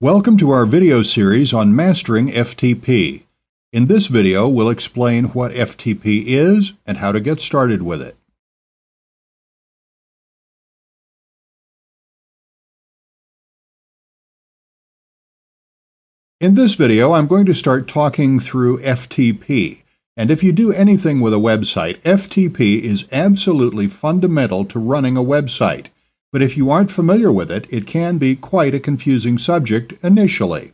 Welcome to our video series on mastering FTP. In this video, we'll explain what FTP is and how to get started with it. In this video, I'm going to start talking through FTP. And if you do anything with a website, FTP is absolutely fundamental to running a website. But if you aren't familiar with it, it can be quite a confusing subject initially.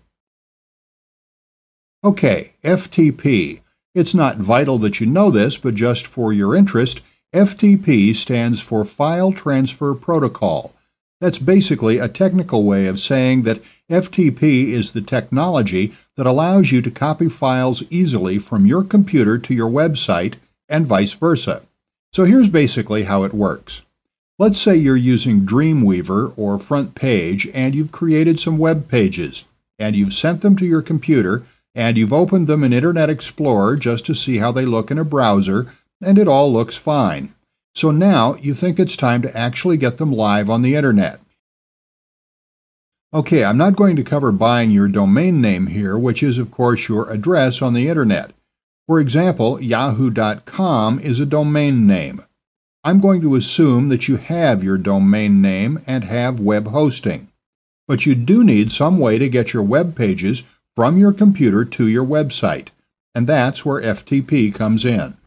Okay, FTP. It's not vital that you know this, but just for your interest, FTP stands for File Transfer Protocol. That's basically a technical way of saying that FTP is the technology that allows you to copy files easily from your computer to your website and vice versa. So here's basically how it works. Let's say you're using Dreamweaver or Front Page and you've created some web pages and you've sent them to your computer and you've opened them in Internet Explorer just to see how they look in a browser, and it all looks fine. So now you think it's time to actually get them live on the Internet. Okay, I'm not going to cover buying your domain name here, which is of course your address on the Internet. For example, yahoo.com is a domain name. I'm going to assume that you have your domain name and have web hosting. But you do need some way to get your web pages from your computer to your website, and that's where FTP comes in.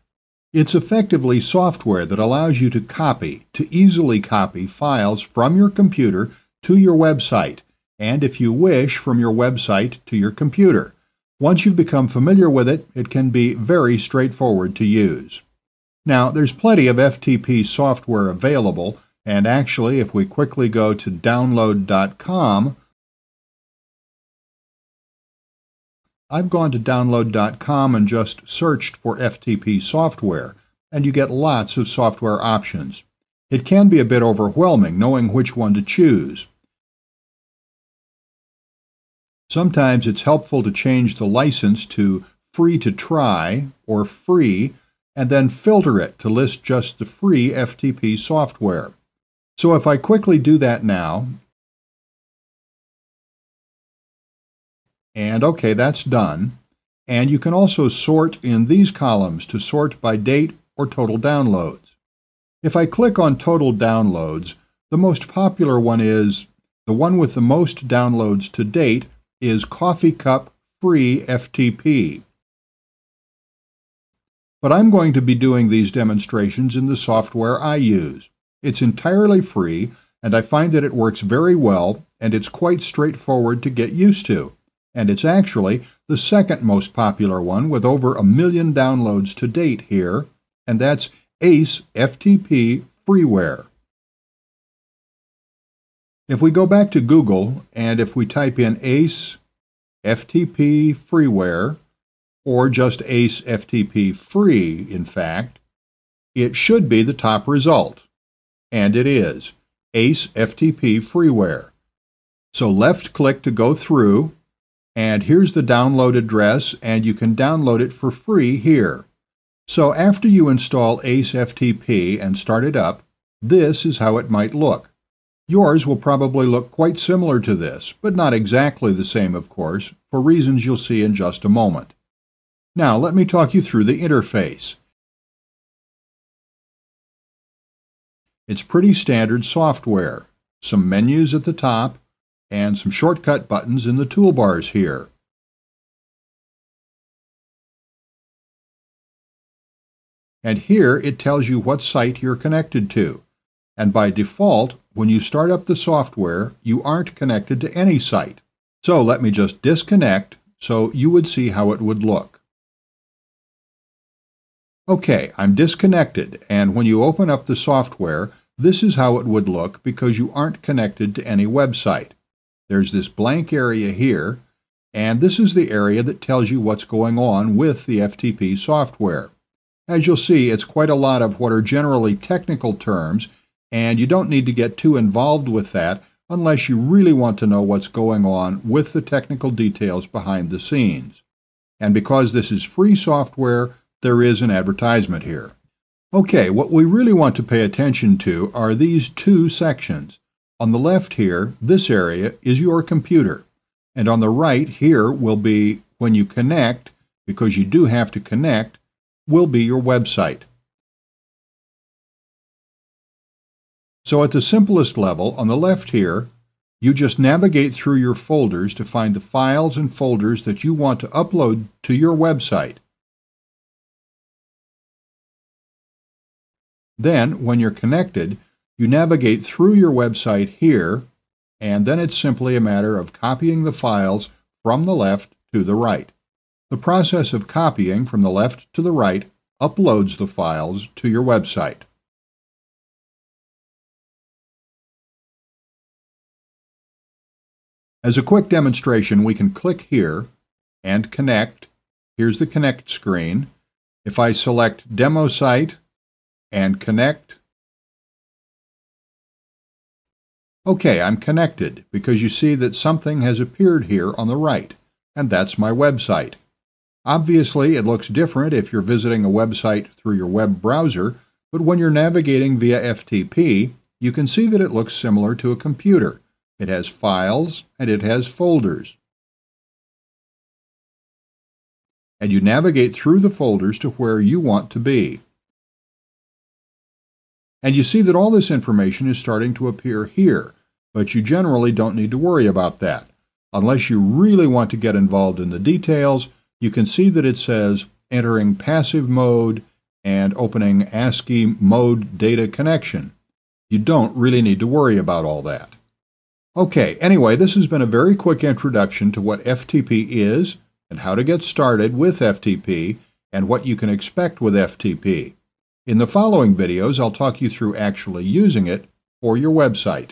It's effectively software that allows you to easily copy files from your computer to your website, and if you wish, from your website to your computer. Once you've become familiar with it, it can be very straightforward to use. Now, there's plenty of FTP software available, and actually, if we quickly go to download.com, I've gone to download.com and just searched for FTP software, and you get lots of software options. It can be a bit overwhelming knowing which one to choose. Sometimes it's helpful to change the license to free to try or free, and then filter it to list just the free FTP software. So if I quickly do that now, and okay, that's done. And you can also sort in these columns to sort by date or total downloads. If I click on total downloads, the most popular one is, the one with the most downloads to date is Coffee Cup Free FTP. But I'm going to be doing these demonstrations in the software I use. It's entirely free, and I find that it works very well, and it's quite straightforward to get used to. And it's actually the second most popular one with over 1 million downloads to date here, and that's ACE FTP Freeware. If we go back to Google, and if we type in ACE FTP Freeware, or just ACE FTP Free, in fact, it should be the top result. And it is, ACE FTP Freeware. So left-click to go through, and here's the download address, and you can download it for free here. So after you install ACE FTP and start it up, this is how it might look. Yours will probably look quite similar to this, but not exactly the same, of course, for reasons you'll see in just a moment. Now, let me talk you through the interface. It's pretty standard software. Some menus at the top, and some shortcut buttons in the toolbars here. And here it tells you what site you're connected to. And by default, when you start up the software, you aren't connected to any site. So let me just disconnect so you would see how it would look. Okay, I'm disconnected, and when you open up the software, this is how it would look because you aren't connected to any website. There's this blank area here, and this is the area that tells you what's going on with the FTP software. As you'll see, it's quite a lot of what are generally technical terms, and you don't need to get too involved with that unless you really want to know what's going on with the technical details behind the scenes. And because this is free software, there is an advertisement here. Okay, what we really want to pay attention to are these two sections. On the left here, this area is your computer. And on the right here will be when you connect, because you do have to connect, will be your website. So at the simplest level, on the left here, you just navigate through your folders to find the files and folders that you want to upload to your website. Then, when you're connected, you navigate through your website here, and then it's simply a matter of copying the files from the left to the right. The process of copying from the left to the right uploads the files to your website. As a quick demonstration, we can click here and connect. Here's the connect screen. If I select Demo Site and connect, okay, I'm connected because you see that something has appeared here on the right, and that's my website. Obviously, it looks different if you're visiting a website through your web browser, but when you're navigating via FTP, you can see that it looks similar to a computer. It has files and it has folders. And you navigate through the folders to where you want to be. And you see that all this information is starting to appear here, but you generally don't need to worry about that. Unless you really want to get involved in the details, you can see that it says entering passive mode and opening ASCII mode data connection. You don't really need to worry about all that. Okay, anyway, this has been a very quick introduction to what FTP is and how to get started with FTP and what you can expect with FTP. In the following videos, I'll talk you through actually using it for your website.